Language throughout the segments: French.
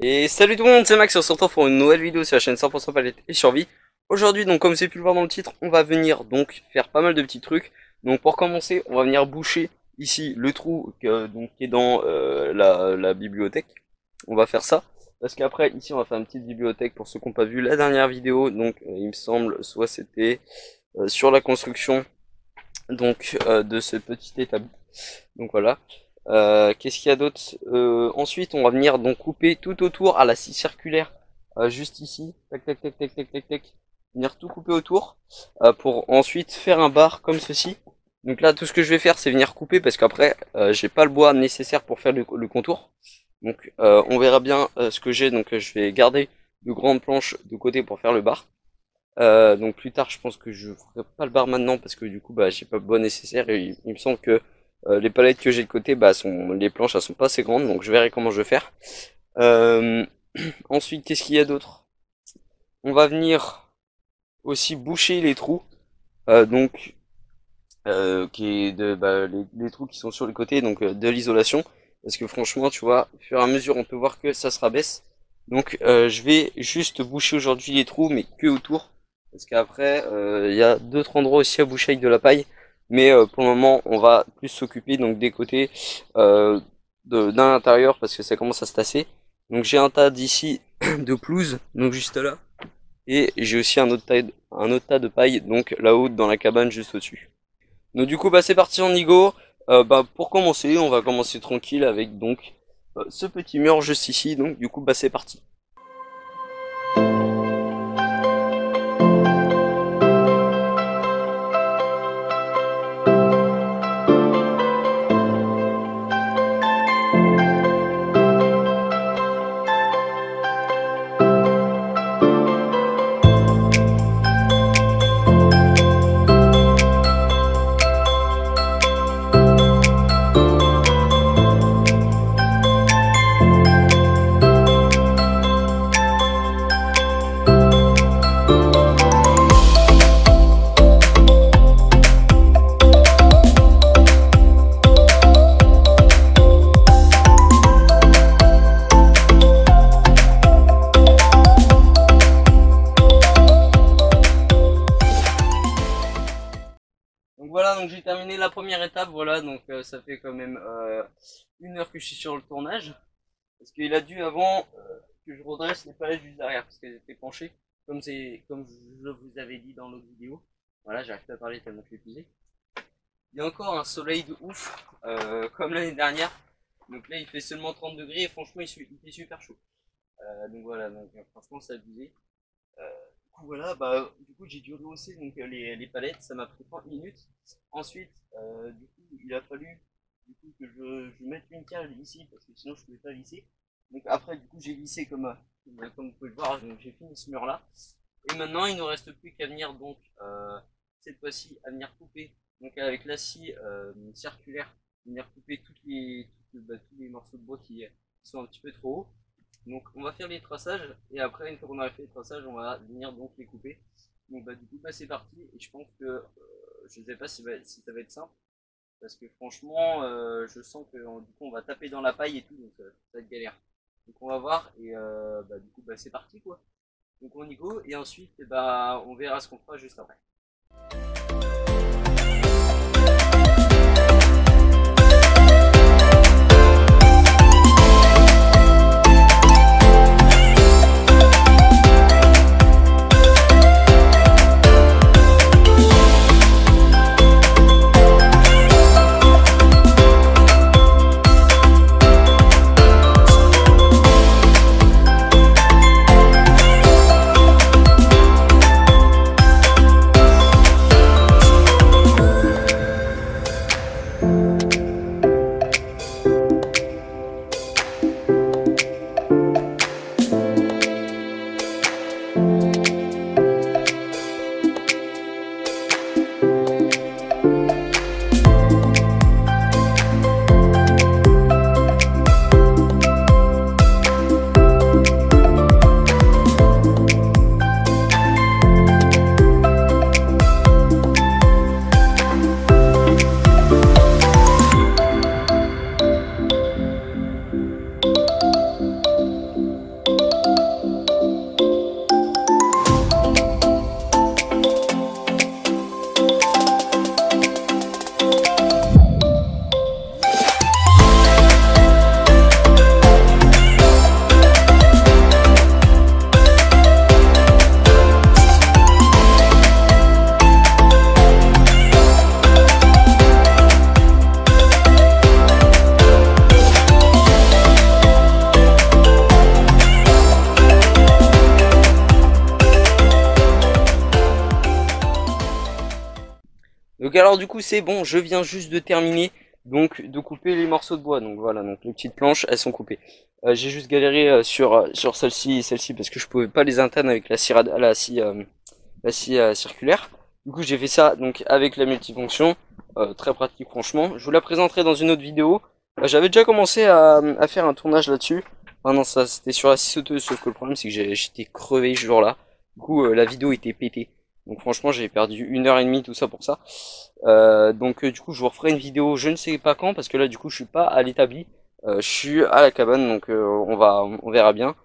Et salut tout le monde, c'est Max, on se retrouve pour une nouvelle vidéo sur la chaîne 100% palette et survie. Aujourd'hui, donc comme vous avez pu le voir dans le titre, on va venir donc faire pas mal de petits trucs. Donc pour commencer, on va venir boucher ici le trou qui est dans la bibliothèque. On va faire ça, parce qu'après ici on va faire une petite bibliothèque pour ceux qui n'ont pas vu la dernière vidéo. Donc il me semble, soit c'était sur la construction donc de ce petit établi. Donc voilà. Qu'est-ce qu'il y a d'autre? Ensuite on va venir donc couper tout autour à la scie circulaire, juste ici, tac tac tac tac tac tac tac, venir tout couper autour, pour ensuite faire un bar comme ceci. Donc là tout ce que je vais faire c'est venir couper, parce qu'après j'ai pas le bois nécessaire pour faire le contour. Donc on verra bien ce que j'ai, donc je vais garder de grandes planches de côté pour faire le bar. Donc plus tard je pense que je ferai pas le bar maintenant, parce que du coup j'ai pas le bois nécessaire, et il me semble que les palettes que j'ai de côté, les planches elles sont pas assez grandes, donc je verrai comment je vais faire. Ensuite, qu'est-ce qu'il y a d'autre? On va venir aussi boucher les trous, les trous qui sont sur les côtés, donc de l'isolation, parce que franchement, tu vois, au fur et à mesure, on peut voir que ça se rabaisse. Donc, je vais juste boucher aujourd'hui les trous, mais que autour, parce qu'après, il y a d'autres endroits aussi à boucher avec de la paille. Mais pour le moment, on va plus s'occuper donc des côtés d'un l'intérieur, parce que ça commence à se tasser. Donc j'ai un tas d'ici de pelouse, donc juste là. Et j'ai aussi un autre tas de paille, donc là-haut dans la cabane juste au-dessus. Donc du coup, c'est parti, on y go. Pour commencer, on va commencer tranquille avec donc ce petit mur juste ici. Donc du coup, c'est parti. Voilà, donc j'ai terminé la première étape, voilà, donc ça fait quand même 1 heure que je suis sur le tournage, parce qu'il a dû avant que je redresse les palettes juste derrière, parce qu'elles étaient penchées, comme je vous avais dit dans l'autre vidéo. Voilà, j'arrive pas à parler tellement que je suis épuisé. Il y a encore un soleil de ouf, comme l'année dernière, donc là il fait seulement 30 degrés, et franchement il fait super chaud. Donc voilà, donc franchement c'est abusé. Voilà, du coup j'ai dû rehausser donc les palettes, ça m'a pris 30 minutes. Ensuite, du coup il a fallu que je mette une cale ici, parce que sinon je pouvais pas visser. Donc après du coup j'ai vissé comme vous pouvez le voir, donc j'ai fini ce mur là. Et maintenant il ne reste plus qu'à venir donc cette fois-ci à venir couper, donc avec la scie circulaire, venir couper tous les morceaux de bois qui sont un petit peu trop hauts. Donc on va faire les traçages, et après une fois qu'on a fait les traçages on va venir donc les couper. Donc du coup c'est parti, et je pense que je sais pas si ça va être simple, parce que franchement je sens que du coup on va taper dans la paille et tout, donc ça va être galère. Donc on va voir, et du coup c'est parti quoi. Donc on y go, et ensuite on verra ce qu'on fera juste après. Donc alors du coup c'est bon, je viens juste de terminer donc de couper les morceaux de bois. Donc voilà, donc les petites planches elles sont coupées. J'ai juste galéré sur celle-ci et celle-ci parce que je pouvais pas les atteindre avec la scie circulaire. Du coup j'ai fait ça donc avec la multifonction, très pratique franchement. Je vous la présenterai dans une autre vidéo. J'avais déjà commencé à faire un tournage là-dessus. Ah non, ça c'était sur la scie sauteuse, sauf que le problème c'est que j'étais crevé ce jour-là. Du coup la vidéo était pétée. Donc franchement j'ai perdu 1 heure et demie tout ça pour ça. Donc du coup je vous referai une vidéo je ne sais pas quand parce que là du coup je suis pas à l'établi. Je suis à la cabane donc on verra bien.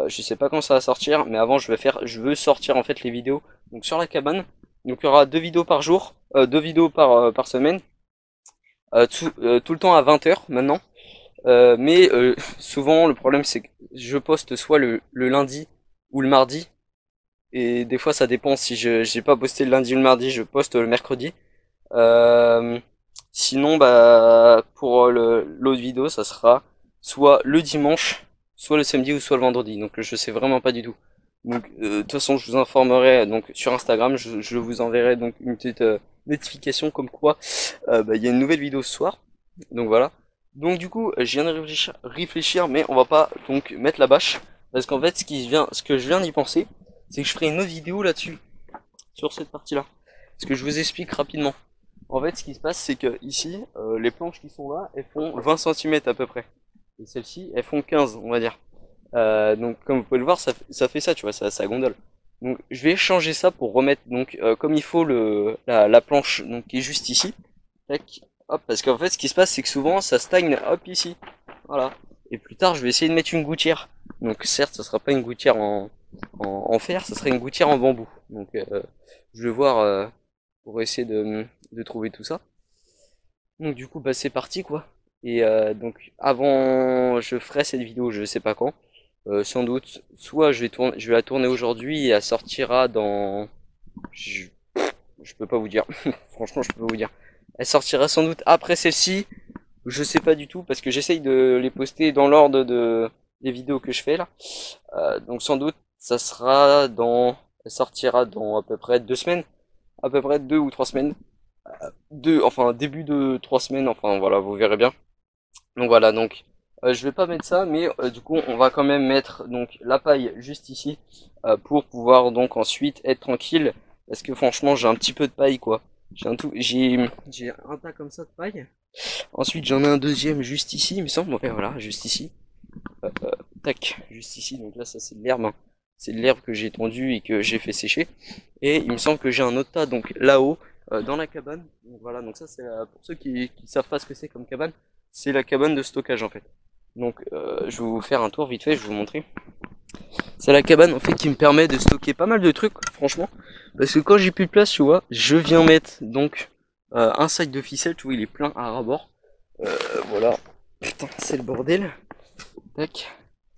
Je sais pas quand ça va sortir mais avant je veux sortir en fait les vidéos donc sur la cabane. Donc il y aura 2 vidéos par jour, 2 vidéos par semaine. Tout le temps à 20 h maintenant. Mais souvent le problème c'est que je poste soit le lundi ou le mardi. Et des fois ça dépend si j'ai pas posté le lundi ou le mardi, je poste le mercredi. Euh, Sinon bah pour l'autre vidéo ça sera soit le dimanche, soit le samedi ou soit le vendredi. Donc je sais vraiment pas du tout. Donc de toute façon je vous informerai donc sur Instagram, je vous enverrai donc une petite notification comme quoi bah, il y a une nouvelle vidéo ce soir. Donc voilà. Donc du coup je viens de réfléchir mais on va pas donc mettre la bâche parce qu'en fait ce que je viens d'y penser c'est que je ferai une autre vidéo là-dessus sur cette partie-là. Parce que je vous explique rapidement. En fait, ce qui se passe, c'est que ici, les planches qui sont là, elles font 20 cm à peu près. Et celles-ci, elles font 15, on va dire. Donc, comme vous pouvez le voir, ça fait ça, tu vois, ça gondole. Donc, je vais changer ça pour remettre, donc, comme il faut la planche, donc, qui est juste ici. Tac, hop, parce qu'en fait, ce qui se passe, c'est que souvent, ça stagne, hop, ici. Voilà. Et plus tard, je vais essayer de mettre une gouttière. Donc, certes, ça sera pas une gouttière en fer, ça serait une gouttière en bambou. Donc, je vais voir pour essayer de trouver tout ça. Donc du coup bah c'est parti quoi. Et donc avant je ferai cette vidéo je sais pas quand. Sans doute soit je vais la tourner aujourd'hui et elle sortira dans je peux pas vous dire. Franchement je peux pas vous dire. Elle sortira sans doute après celle-ci. Je sais pas du tout parce que j'essaye de les poster dans l'ordre des vidéos que je fais là. Donc sans doute ça sera elle sortira dans à peu près 2 semaines, à peu près 2 ou 3 semaines. Enfin début de 3 semaines, enfin voilà, vous verrez bien. Donc voilà, donc je vais pas mettre ça, mais du coup on va quand même mettre donc la paille juste ici pour pouvoir donc ensuite être tranquille, parce que franchement j'ai un petit peu de paille quoi. J'ai un tas comme ça de paille. Ensuite j'en ai un deuxième juste ici, il me semble. Ouais, voilà, juste ici. Tac, juste ici. Donc là ça c'est de l'herbe. Hein. C'est de l'herbe que j'ai tondue et que j'ai fait sécher. Et il me semble que j'ai un autre tas donc là-haut dans la cabane. Donc voilà, donc ça c'est pour ceux qui savent pas ce que c'est comme cabane, c'est la cabane de stockage en fait. Donc je vais vous faire un tour vite fait, je vais vous montrer. C'est la cabane en fait qui me permet de stocker pas mal de trucs franchement. Parce que quand j'ai plus de place, tu vois, je viens mettre donc un sac de ficelle, tu vois, il est plein à ras-bord. Voilà. Putain, c'est le bordel. Tac.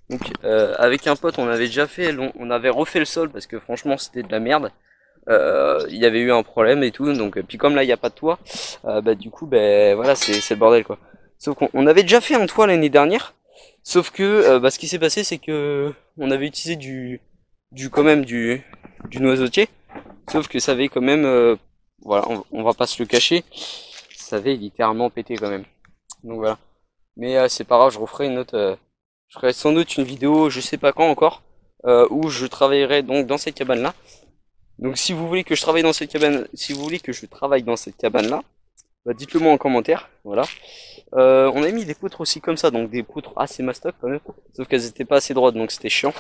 Donc avec un pote on avait déjà fait, on avait refait le sol parce que franchement c'était de la merde. Il y avait eu un problème et tout, donc puis comme là il n'y a pas de toit, bah du coup ben voilà c'est le bordel quoi. Sauf qu'on avait déjà fait un toit l'année dernière, sauf que bah, ce qui s'est passé c'est que on avait utilisé quand même du noisetier, sauf que ça avait quand même voilà on va pas se le cacher, ça avait littéralement pété quand même. Donc voilà. Mais c'est pas grave, je referai je ferai sans doute une vidéo, je sais pas quand encore, où je travaillerai donc dans cette cabane là. Donc si vous voulez que je travaille dans cette cabane, si vous voulez que je travaille dans cette cabane là, bah dites-le moi en commentaire, voilà. On a mis des poutres aussi comme ça, donc des poutres assez mastoc quand même, sauf qu'elles étaient pas assez droites, donc c'était chiant.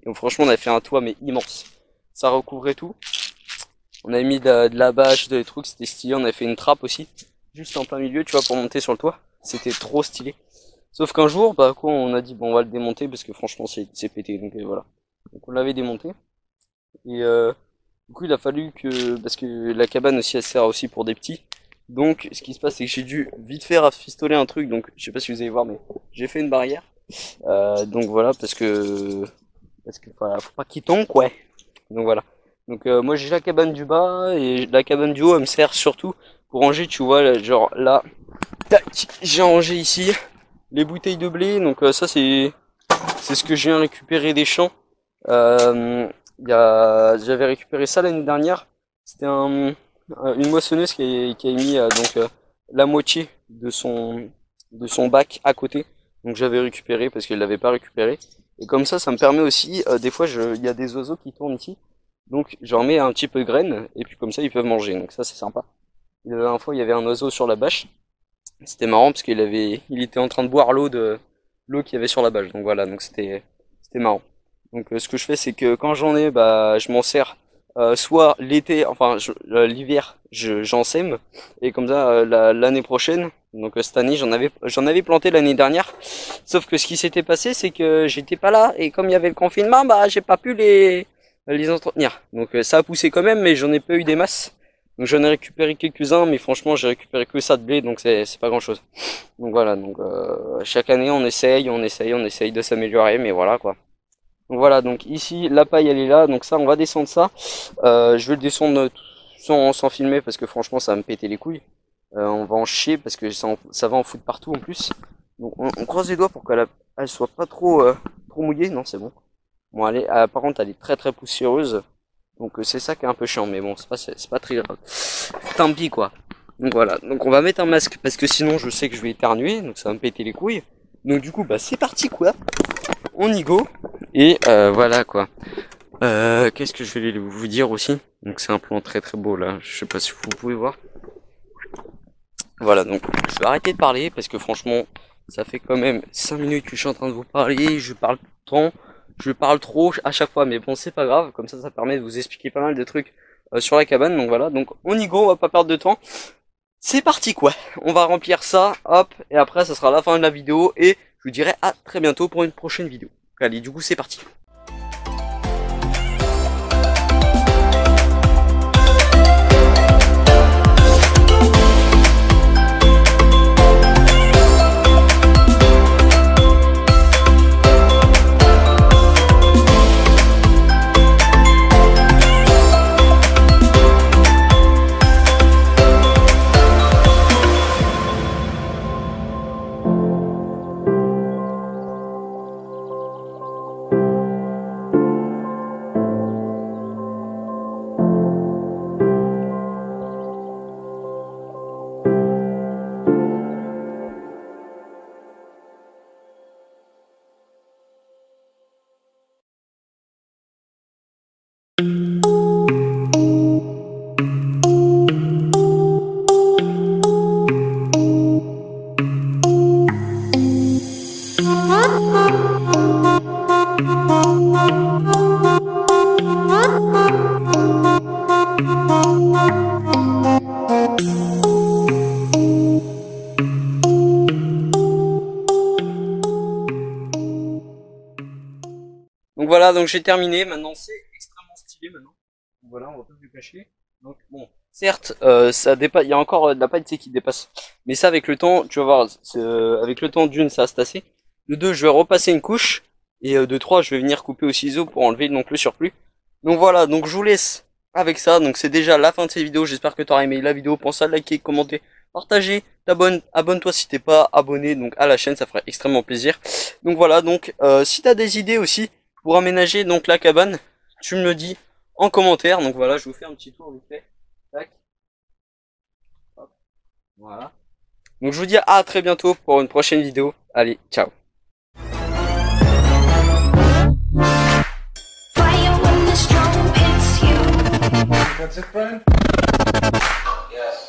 Et donc, franchement on avait fait un toit mais immense, ça recouvrait tout. On avait mis de la bâche, des trucs, c'était stylé, on avait fait une trappe aussi, juste en plein milieu, tu vois, pour monter sur le toit. C'était trop stylé. Sauf qu'un jour, bah quoi, on a dit bon on va le démonter parce que franchement c'est pété, donc voilà. Donc on l'avait démonté. Et du coup, il a fallu parce que la cabane aussi, elle sert aussi pour des petits. Donc, ce qui se passe, c'est que j'ai dû vite faire rafistoler un truc. Donc, je sais pas si vous allez voir, mais j'ai fait une barrière. Donc voilà, voilà, faut pas qu'il tombe, quoi. Donc voilà. Donc moi, j'ai la cabane du bas et la cabane du haut, elle me sert surtout pour ranger. Tu vois, là, genre là, tac, j'ai rangé ici les bouteilles de blé. Donc ça, c'est ce que je viens récupérer des champs. J'avais récupéré ça l'année dernière. C'était un une moissonneuse qui a mis la moitié de son bac à côté. Donc j'avais récupéré parce qu'elle l'avait pas récupéré. Et comme ça me permet aussi, des fois il y a des oiseaux qui tournent ici. Donc j'en mets un petit peu de graines et puis comme ça ils peuvent manger. Donc ça c'est sympa. La dernière fois il y avait un oiseau sur la bâche. C'était marrant parce il était en train de boire l'eau qu'il y avait sur la bâche. Donc voilà, donc c'était marrant. Donc ce que je fais c'est que quand j'en ai, bah je m'en sers. Soit l'été, enfin l'hiver, j'en sème et comme ça l'année prochaine. Donc cette année j'en avais planté l'année dernière. Sauf que ce qui s'était passé c'est que j'étais pas là et comme il y avait le confinement, bah j'ai pas pu les entretenir. Donc ça a poussé quand même, mais j'en ai pas eu des masses. Donc j'en ai récupéré quelques-uns, mais franchement j'ai récupéré que ça de blé, donc c'est pas grand-chose. Donc voilà, donc chaque année on essaye de s'améliorer, mais voilà quoi. Donc voilà, donc ici la paille elle est là, donc ça on va descendre ça. Je vais le descendre sans filmer parce que franchement ça va me péter les couilles. On va en chier parce que ça va en foutre partout en plus. Donc on croise les doigts pour qu'elle elle soit pas trop mouillée. Non c'est bon. Bon allez, par contre elle est très poussiéreuse. Donc c'est ça qui est un peu chiant, mais bon c'est pas très grave. Tant pis quoi. Donc voilà, donc on va mettre un masque parce que sinon je sais que je vais éternuer, donc ça va me péter les couilles. Donc du coup bah c'est parti quoi. On y go. Et voilà quoi. Qu'est-ce que je vais vous dire aussi. Donc c'est un plan très beau là. Je sais pas si vous pouvez voir. Voilà, donc je vais arrêter de parler parce que franchement ça fait quand même 5 minutes que je suis en train de vous parler. Je parle tout le temps. Je parle trop à chaque fois, mais bon c'est pas grave. Comme ça permet de vous expliquer pas mal de trucs sur la cabane. Donc voilà, donc on y go, on va pas perdre de temps. C'est parti quoi. On va remplir ça, hop, et après ça sera la fin de la vidéo. Et je vous dirai à très bientôt pour une prochaine vidéo. Allez, du coup c'est parti. Donc voilà, donc j'ai terminé. Maintenant c'est extrêmement stylé maintenant. Donc voilà, on va pas se le cacher. Donc bon, certes, ça dépasse. Il y a encore de la paille qui dépasse. Mais ça avec le temps, tu vas voir, avec le temps d'une ça va se tasser. De deux, je vais repasser une couche. Et de trois, je vais venir couper au ciseau pour enlever donc le surplus. Donc voilà, donc je vous laisse avec ça. Donc c'est déjà la fin de cette vidéo. J'espère que tu auras aimé la vidéo. Pense à liker, commenter, partager, abonne-toi si t'es pas abonné donc à la chaîne, ça ferait extrêmement plaisir. Donc voilà, donc si t'as des idées aussi pour aménager donc la cabane, tu me le dis en commentaire. Donc voilà, je vous fais un petit tour vite fait. Tac. Hop. Voilà. Donc je vous dis à très bientôt pour une prochaine vidéo. Allez, ciao. That's it, Brian? Yes.